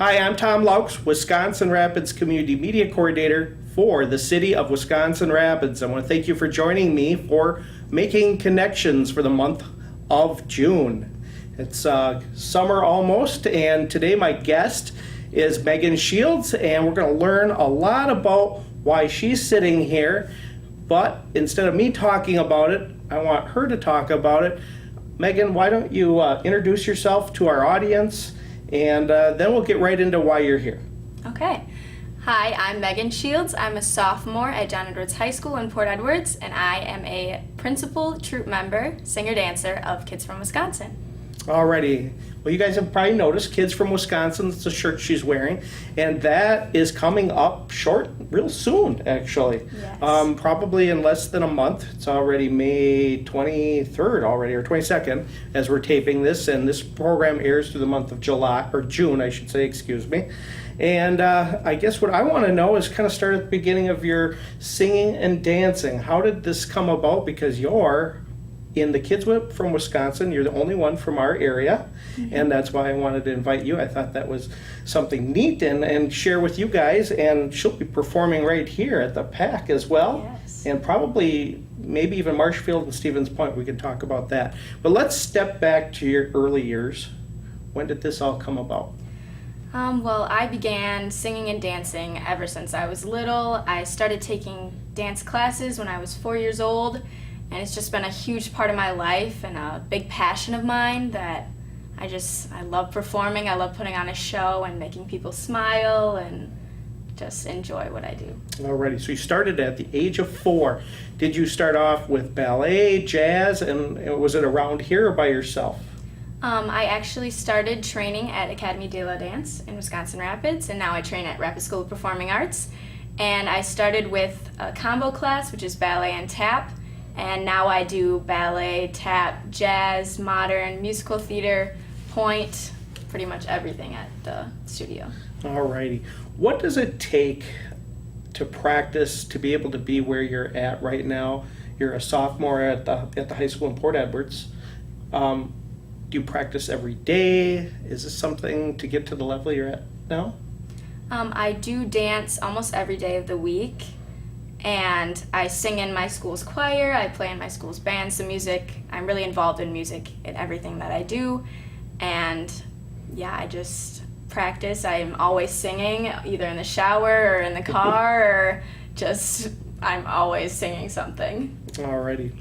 Hi, I'm Tom Loucks, Wisconsin Rapids Community Media Coordinator for the City of Wisconsin Rapids. I want to thank you for joining me for Making Connections for the month of June. It's summer almost, and today my guest is Megan Shields, and we're going to learn a lot about why she's sitting here. But instead of me talking about it, I want her to talk about it. Megan, why don't you introduce yourself to our audience, and then we'll get right into why you're here. Okay. Hi, I'm Megan Shields. I'm a sophomore at John Edwards High School in Port Edwards, and I am a principal troop member, singer-dancer of Kids from Wisconsin. Alrighty. Well, you guys have probably noticed Kids from Wisconsin. It's the shirt she's wearing, and that is coming up real soon, actually. Yes. Probably in less than a month. It's already May 23rd already, or 22nd, as we're taping this, and this program airs through the month of June, I should say, excuse me. And I guess what I want to know is kind of start at the beginning of your singing and dancing. How did this come about? Because you're in the Kids Whip from Wisconsin. You're the only one from our area, and that's why I wanted to invite you. I thought that was something neat and share with you guys, and she'll be performing right here at the PAC as well. Yes. And probably maybe even Marshfield and Stevens Point. We can talk about that. But let's step back to your early years. When did this all come about? Well, I began singing and dancing ever since I was little. I started taking dance classes when I was 4 years old, and it's just been a huge part of my life and a big passion of mine that I love performing. I love putting on a show and making people smile and just enjoy what I do. Alrighty, so you started at the age of 4. Did you start off with ballet, jazz, and was it around here or by yourself? I actually started training at Academy de la Dance in Wisconsin Rapids, and now I train at Rapids School of Performing Arts. And I started with a combo class, which is ballet and tap, and now I do ballet, tap, jazz, modern, musical theater, point, pretty much everything at the studio. Alrighty. What does it take to practice to be able to be where you're at right now? You're a sophomore at the high school in Port Edwards. Do you practice every day? Is this something to get to the level you're at now? I do dance almost every day of the week, and I sing in my school's choir, I play in my school's band, so I'm really involved in music in everything that I do, and yeah, I just practice. I'm always singing, either in the shower or in the car, or I'm always singing something. Alrighty.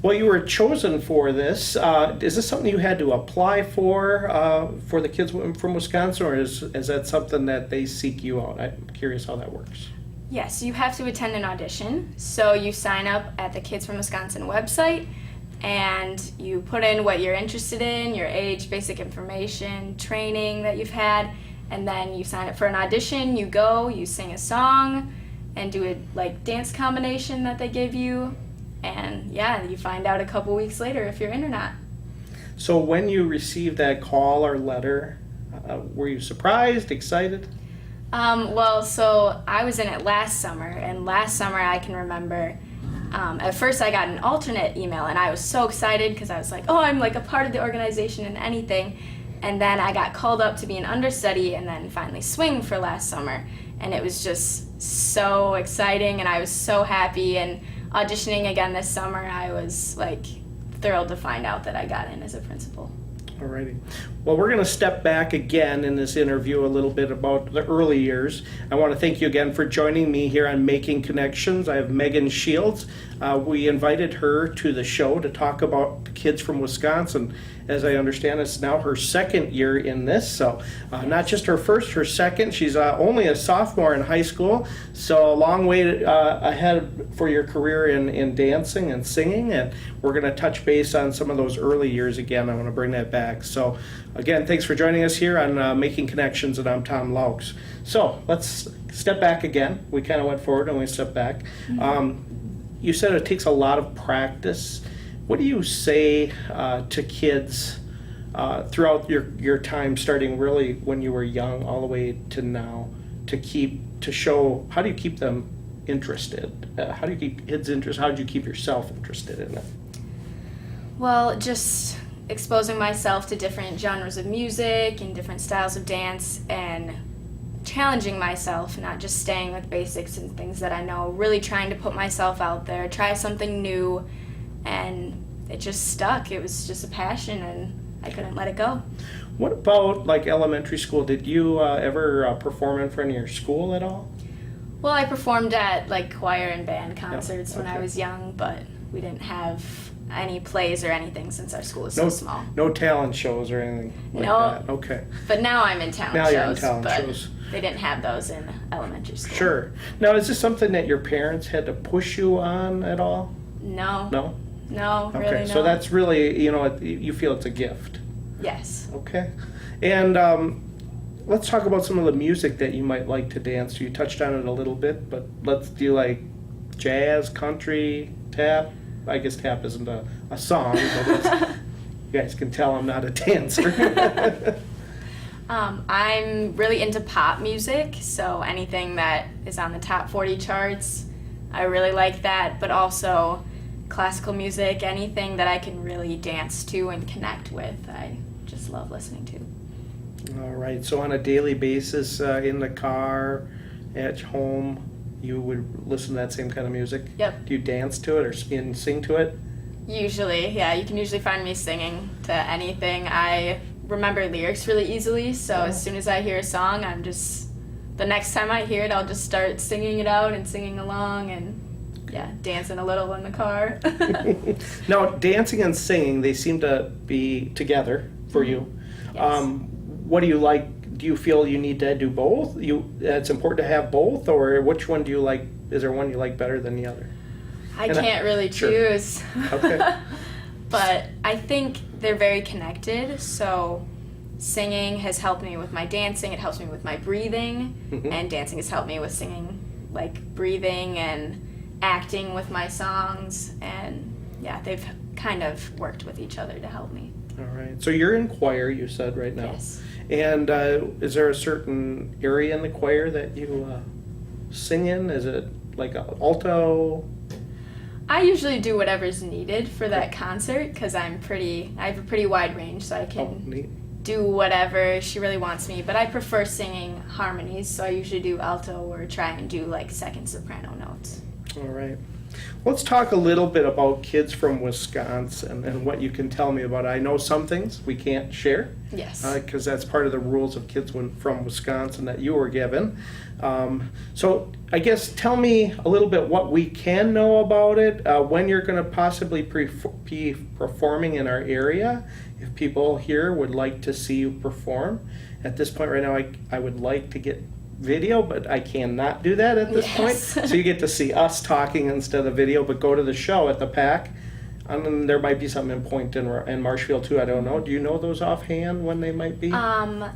Well, you were chosen for this. Is this something you had to apply for the Kids from Wisconsin, or is that something that they seek you out? I'm curious how that works. Yes, you have to attend an audition. So you sign up at the Kids from Wisconsin website, and you put in what you're interested in, your age, basic information, training that you've had, and then you sign up for an audition. You go, you sing a song, and do a dance combination that they give you. And yeah, you find out a couple weeks later if you're in or not. So when you received that call or letter, were you surprised, excited? So I was in it last summer, and last summer I can remember, at first I got an alternate email, and I was so excited because I was like, oh, I'm like a part of the organization and anything. And then I got called up to be an understudy and then finally swing for last summer. And it was just so exciting, and I was so happy. And auditioning again this summer, I was thrilled to find out that I got in as a principal. Alrighty. Well, we're going to step back again in this interview a little bit about the early years. I want to thank you again for joining me here on Making Connections. I have Megan Shields. We invited her to the show to talk about the Kids from Wisconsin. As I understand, it's now her second year in this, so not just her first, her second. She's only a sophomore in high school, so a long way ahead for your career in dancing and singing, and we're going to touch base on some of those early years again. I want to bring that back. So again, thanks for joining us here on Making Connections, and I'm Tom Loucks. So let's step back again. We kind of went forward and we stepped back. You said it takes a lot of practice. What do you say to kids throughout your time, starting really when you were young all the way to now, to show, how do you keep them interested? How do you keep kids interested? How do you keep yourself interested in it? Well, just exposing myself to different genres of music and different styles of dance and challenging myself, not just staying with basics and things that I know, really trying to put myself out there, try something new, and it just stuck. It was just a passion, and I couldn't let it go. What about like elementary school? Did you ever perform in front of your school at all? Well, I performed at like choir and band concerts when I okay. was young, but we didn't have any plays or anything since our school is so small. No talent shows or anything like No. that? Okay. But now I'm in talent Now shows. you're in talent but shows. They didn't have those in elementary school. Sure. Now, is this something that your parents had to push you on at all? No. No? No, Okay, really no. so that's really, you feel it's a gift. Yes. Okay. And let's talk about some of the music that you might like to dance to. You touched on it a little bit, but let's do like jazz, country, tap. I guess tap isn't a song, but you guys can tell I'm not a dancer. I'm really into pop music, so anything that is on the top 40 charts, I really like that, but also classical music, anything that I can really dance to and connect with, I just love listening to. All right, so on a daily basis, in the car, at home, you would listen to that same kind of music? Yep. Do you dance to it or sing to it? Usually, yeah, you can usually find me singing to anything. I remember lyrics really easily, so as soon as I hear a song, the next time I hear it, I'll just start singing it out and singing along and, yeah, dancing a little in the car. Now, dancing and singing, they seem to be together for you. Yes. What do you like? Do you feel you need to do both? It's important to have both, or which one do you like? Is there one you like better than the other? I can't really Sure. choose. Okay. But I think they're very connected, so singing has helped me with my dancing, it helps me with my breathing, and dancing has helped me with singing, like breathing and acting with my songs, and yeah, they've kind of worked with each other to help me. All right. So you're in choir, you said right now. Yes. And is there a certain area in the choir that you sing in? Is it like a alto? I usually do whatever's needed for that concert because I have a pretty wide range, so I can Neat. do whatever she really wants me. But I prefer singing harmonies, so I usually do alto or try and do like second soprano notes. All right. Let's talk a little bit about kids from Wisconsin and what you can tell me about it. I know some things we can't share. Yes. Because that's part of the rules of kids from Wisconsin that you were given. So I guess tell me a little bit what we can know about it, when you're going to possibly be performing in our area, if people here would like to see you perform. At this point right now, I would like to get video, but I cannot do that at this point. So you get to see us talking instead of video, but go to the show at the PAC. And then there might be something in Point and Marshfield too. I don't know. Do you know those offhand when they might be?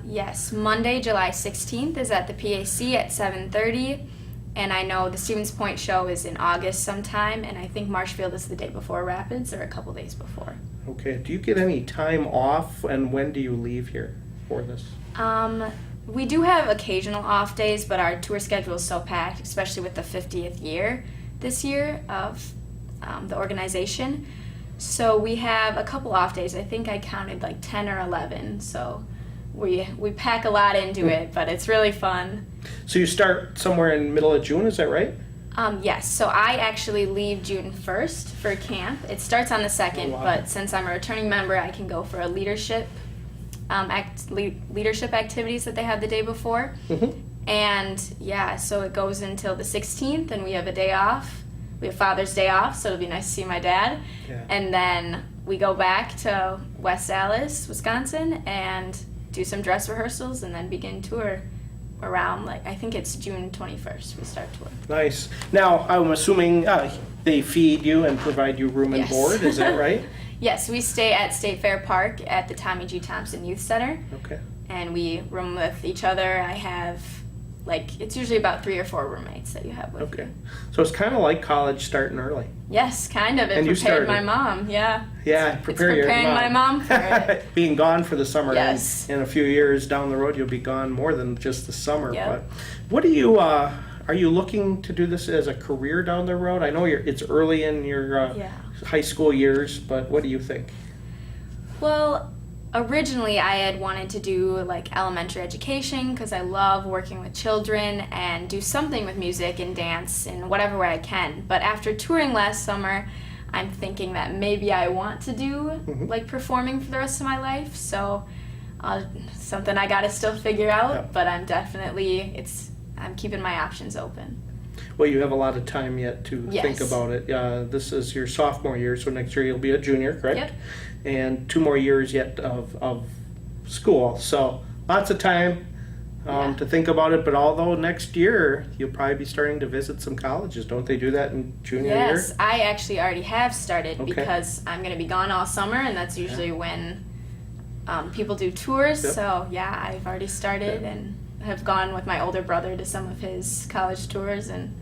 Yes, Monday, July 16th is at the PAC at 7:30, and I know the Stevens Point show is in August sometime, and I think Marshfield is the day before Rapids or a couple days before. Okay. Do you get any time off, and when do you leave here for this? We do have occasional off days, but our tour schedule is so packed, especially with the 50th year this year of the organization. So we have a couple off days. I think I counted like 10 or 11. So we pack a lot into it, but it's really fun. So you start somewhere in middle of June, is that right? Yes, so I actually leave June 1st for camp. It starts on the 2nd, Oh, wow. but since I'm a returning member, I can go for a leadership activities that they have the day before. And yeah, so it goes until the 16th, and we have a day off. We have Father's Day off, so it'll be nice to see my dad. Yeah. And then we go back to West Allis, Wisconsin, and do some dress rehearsals, and then begin tour around, I think it's June 21st we start tour. Nice. Now, I'm assuming they feed you and provide you room and Yes. board, is that right? Yes, we stay at State Fair Park at the Tommy G. Thompson Youth Center, Okay. and we room with each other. I have, it's usually about 3 or 4 roommates that you have with Okay. you. So it's kind of like college starting early. Yes, kind of. It And you prepared started. my mom, yeah. Yeah, prepare your preparing my mom for it. Being gone for the summer. Yes. And in a few years down the road, you'll be gone more than just the summer. Yep. But what do you, are you looking to do this as a career down the road? I know it's early in your Yeah. high school years, but what do you think? Well, originally I had wanted to do like elementary education because I love working with children and do something with music and dance in whatever way I can. But after touring last summer, I'm thinking that maybe I want to do like performing for the rest of my life. So something I got to still figure out, Yeah. but I'm keeping my options open. Well, you have a lot of time yet to Yes. think about it. This is your sophomore year, so next year you'll be a junior, correct? Yep. And 2 more years yet of school. So lots of time Yeah. to think about it. But although next year you'll probably be starting to visit some colleges. Don't they do that in junior year? Yes, I actually already have started Okay. because I'm going to be gone all summer, and that's usually when people do tours. Yep. So yeah, I've already started and have gone with my older brother to some of his college tours, and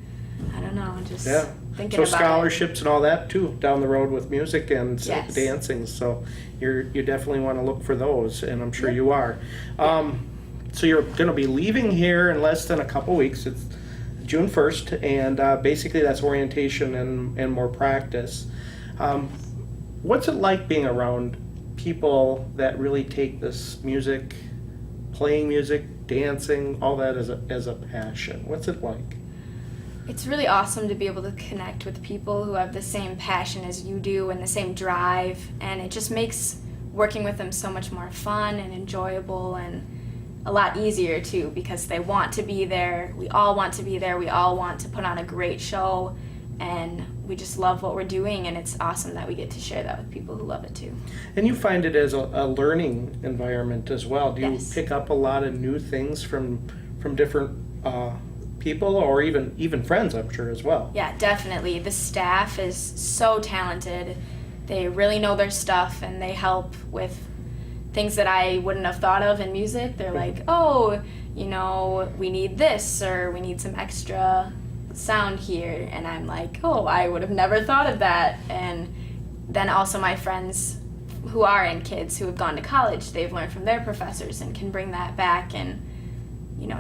I don't know, just Yeah. thinking So about scholarships and all that too down the road with music and Yes. dancing. So you definitely want to look for those, and I'm sure you are. So you're going to be leaving here in less than a couple weeks. It's June 1st, and basically that's orientation and more practice. What's it like being around people that really take this music, playing music, dancing, all that as a passion? What's it like? It's really awesome to be able to connect with people who have the same passion as you do and the same drive, and it just makes working with them so much more fun and enjoyable and a lot easier too, because they want to be there. We all want to be there. We all want to put on a great show, and we just love what we're doing, and it's awesome that we get to share that with people who love it too. And you find it as a learning environment as well. Do you Yes. pick up a lot of new things from different people, or even friends, I'm sure, as well? Yeah, definitely. The staff is so talented. They really know their stuff, and they help with things that I wouldn't have thought of in music. They're like, oh, we need this, or we need some extra sound here. And I'm like, oh, I would have never thought of that. And then also my friends who are in kids who have gone to college, they've learned from their professors and can bring that back and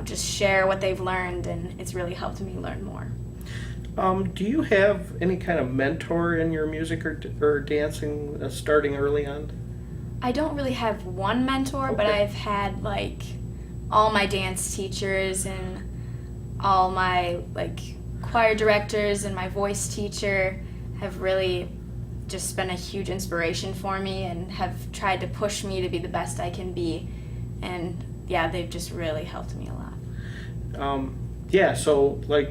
just share what they've learned, and it's really helped me learn more. Do you have any kind of mentor in your music or dancing starting early on? I don't really have one mentor, but Okay. I've had like all my dance teachers and all my like choir directors and my voice teacher have really just been a huge inspiration for me and have tried to push me to be the best I can be. And yeah, they've just really helped me a lot. Yeah, so like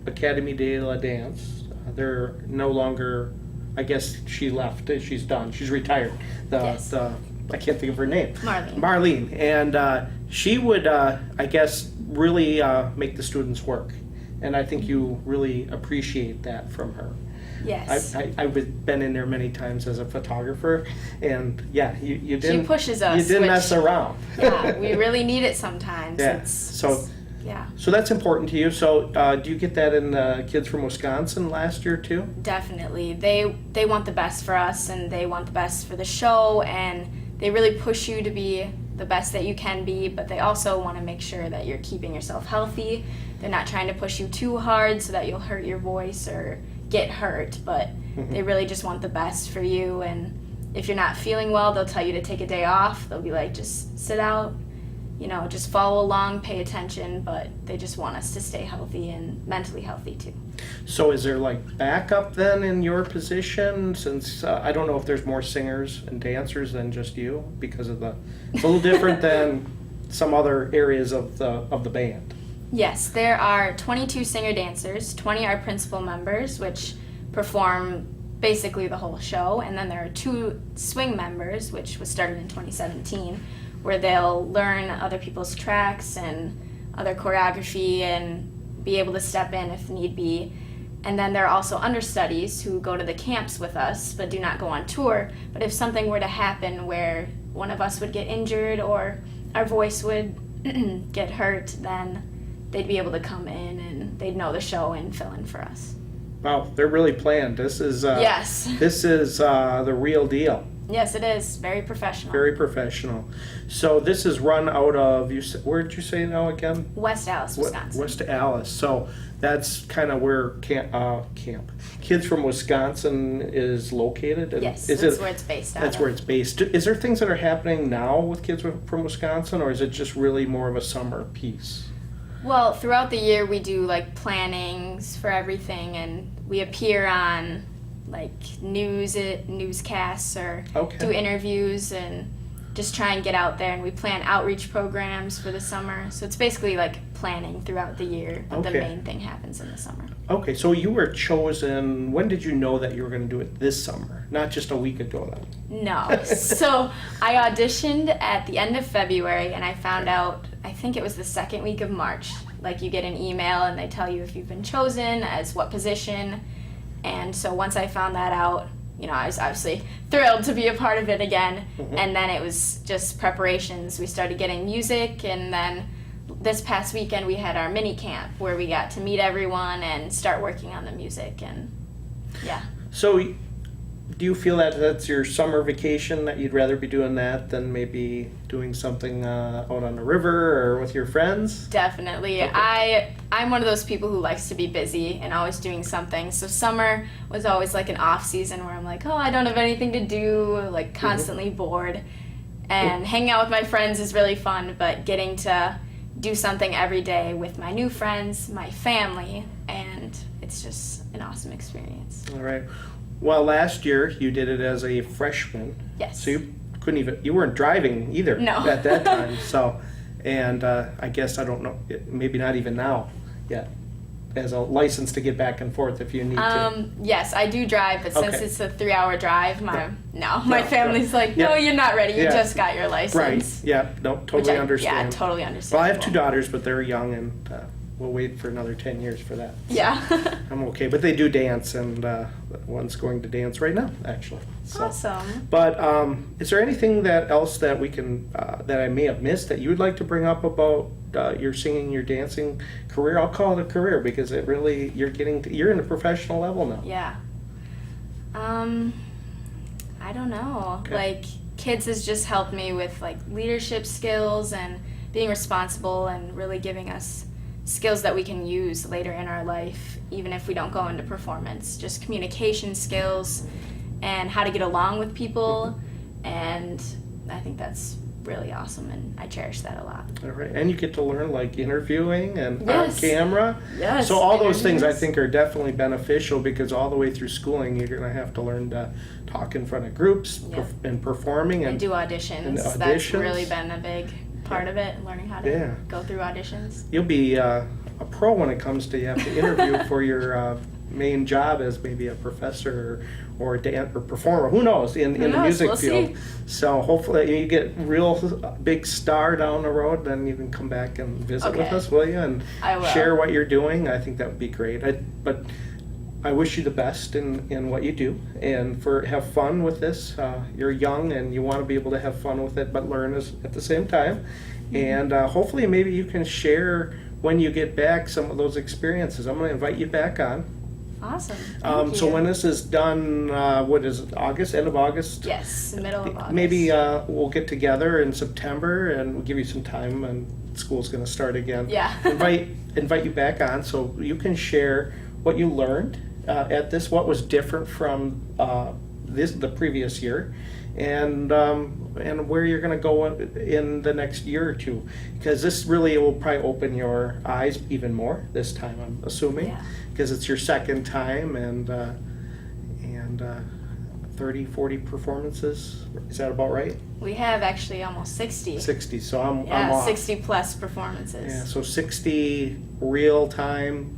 Academy de la Dance, they're no longer, I guess she left, she's done, she's retired. Yes. I can't think of her name. Marlene. And she would, I guess, really make the students work. And I think you really appreciate that from her. Yes. I've been in there many times as a photographer, and yeah, you didn't. She pushes us. You didn't which- mess around. Yeah, we really need it sometimes. Yeah. Yeah. So that's important to you. So do you get that in the kids from Wisconsin last year too? Definitely. They want the best for us, and they want the best for the show, and they really push you to be the best that you can be, but they also want to make sure that you're keeping yourself healthy. They're not trying to push you too hard so that you'll hurt your voice or get hurt, but they really just want the best for you. And if you're not feeling well, they'll tell you to take a day off. They'll be like, just sit out, just follow along, pay attention, but they just want us to stay healthy and mentally healthy too. So is there like backup then in your position, since I don't know if there's more singers and dancers than just you, because of it's a little different than some other areas of the band. Yes, there are 22 singer-dancers, 20 are principal members, which perform basically the whole show, and then there are 2 swing members, which was started in 2017, where they'll learn other people's tracks and other choreography and be able to step in if need be. And then there are also understudies who go to the camps with us but do not go on tour. But if something were to happen where one of us would get injured or our voice would get hurt, then they'd be able to come in and they'd know the show and fill in for us. Wow, they're really planned. This is Yes. This is the real deal. Yes, it is. Very professional. Very professional. So this is run out of, where did you say now again? West Allis, Wisconsin. West Allis. So that's kind of where Kids from Wisconsin is located? And Yes, is that's where it's based out That's of. where it's based. Is there things that are happening now with Kids from Wisconsin, or is it just really more of a summer piece? Well, throughout the year we do like plannings for everything, and we appear on like newscasts or Okay. do interviews and just try and get out there, and we plan outreach programs for the summer. So it's basically like planning throughout the year, but the Okay. main thing happens in the summer. Okay, so you were chosen, when did you know that you were going to do it this summer? Not just a week ago then? No. So I auditioned at the end of February, and I found out, I think it was the second week of March. Like you get an email and they tell you if you've been chosen, as what position. And so once I found that out, I was obviously thrilled to be a part of it again. Mhm. And then it was just preparations. We started getting music, and then this past weekend we had our mini camp where we got to meet everyone and start working on the music. And yeah. So do you feel that that's your summer vacation, that you'd rather be doing that than maybe doing something out on the river or with your friends? Definitely. Okay. I'm one of those people who likes to be busy and always doing something. So summer was always like an off season where I'm like, oh, I don't have anything to do, like constantly bored. And hanging out with my friends is really fun, but getting to do something every day with my new friends, my family, and it's just an awesome experience. All right. Well, last year you did it as a freshman. Yes. So you weren't driving either No. at that time. So, and I guess, I don't know, maybe not even now yet, as a license to get back and forth if you need to. Yes, I do drive, but since Okay. it's a 3-hour drive, my No, family's like, yeah. no, you're not ready. You Yeah. just got your license. Right, yeah, no, Which totally I, understand. Yeah, totally understand. Well, I have 2 daughters, but they're young, and we'll wait for another 10 years for that. Yeah. I'm okay, but they do dance, and one's going to dance right now, actually. So. Awesome. But is there anything else that we can that I may have missed that you would like to bring up about your singing, your dancing career? I'll call it a career because it really you're in a professional level now. Yeah. I don't know. Okay. Like, kids has just helped me with like leadership skills and being responsible, and really giving us skills that we can use later in our life, even if we don't go into performance. Just communication skills and how to get along with people, and I think that's really awesome, and I cherish that a lot. All right, and you get to learn like interviewing and Yes. on camera. Yes. So all those things I interviews. think are definitely beneficial, because all the way through schooling you're going to have to learn to talk in front of groups Yeah. and performing And do auditions. and That's auditions. really been a big part of it, learning how to Yeah. go through auditions. You'll be a pro when it comes to you have to interview for your main job as maybe a professor or or performer. Who knows in the knows? music We'll field. see. So hopefully you get real big star down the road, then you can come back and visit with Okay. us, will you? And I will. share what you're doing. I think that would be great. But I wish you the best in what you do, and have fun with this. You're young and you want to be able to have fun with it, but learn at the same time. And hopefully maybe you can share when you get back some of those experiences. I'm going to invite you back on. Awesome. Thank So you. when this is done, what is it, August, end of August? Yes, the middle of August. Maybe we'll get together in September and we'll give you some time, and school's going to start again. Yeah. invite you back on so you can share what you learned at this, what was different from the previous year, and where you're going to go in the next year or two, because this really will probably open your eyes even more this time, I'm assuming, Yeah. because it's your second time, and 30, 40 performances. Is that about right? We have actually almost 60. 60. So I'm Yeah, off. 60 plus performances. Yeah, so 60 real time,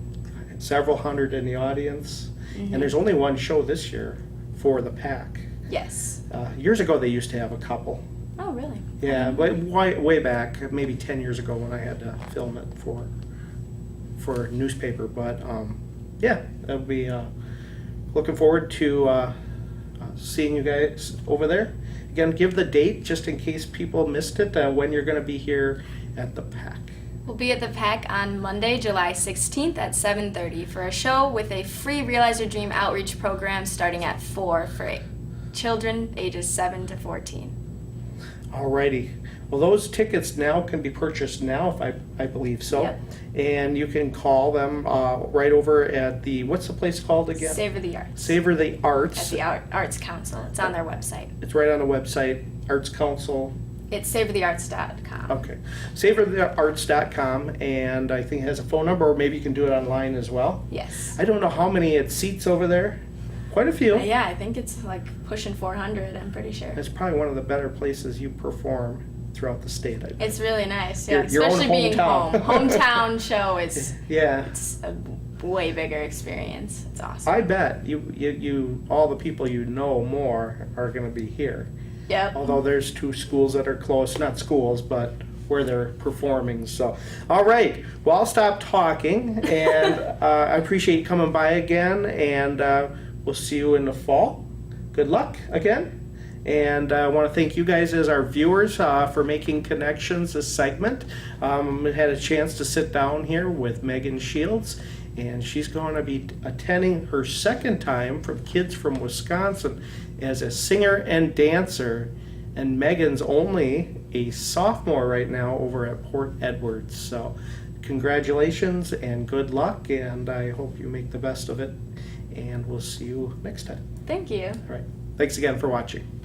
several hundred in the audience, Mhm. and there's only one show this year for the pack. Yes. Years ago they used to have a couple. Oh, really? Yeah, but way back, maybe 10 years ago when I had to film it for a newspaper. But yeah, that'll be looking forward to seeing you guys over there. Again, give the date just in case people missed it, when you're going to be here at the pack. We'll be at the PAC on Monday, July 16th at 7:30 for a show with a free Realize Your Dream outreach program starting at 4 for children ages 7 to 14. Alrighty. Well, those tickets now can be purchased now, if I believe so. Yep. And you can call them right over at the, what's the place called again? Savor the Arts. Savor the Arts. At the Arts Council. It's on their website. It's right on the website, Arts Council. It's savorthearts.com. Okay. Savorthearts.com, and I think it has a phone number, or maybe you can do it online as well. Yes. I don't know how many it seats over there. Quite a few. Yeah, I think it's like pushing 400, I'm pretty sure. It's probably one of the better places you perform throughout the state, I bet. It's really nice, yeah. Your own Especially being hometown. home. Hometown show, it's Yeah. a way bigger experience. It's awesome. I bet you all the people you know more are going to be here. Yep. Although there's 2 schools that are close, not schools, but where they're performing. So, all right. Well, I'll stop talking, and I appreciate you coming by again, and we'll see you in the fall. Good luck again. And I want to thank you guys as our viewers for making connections this segment. I had a chance to sit down here with Megan Shields, and she's going to be attending her second time from Kids from Wisconsin as a singer and dancer. And Megan's only a sophomore right now over at Port Edwards. So congratulations and good luck, and I hope you make the best of it. And we'll see you next time. Thank you. All right. Thanks again for watching.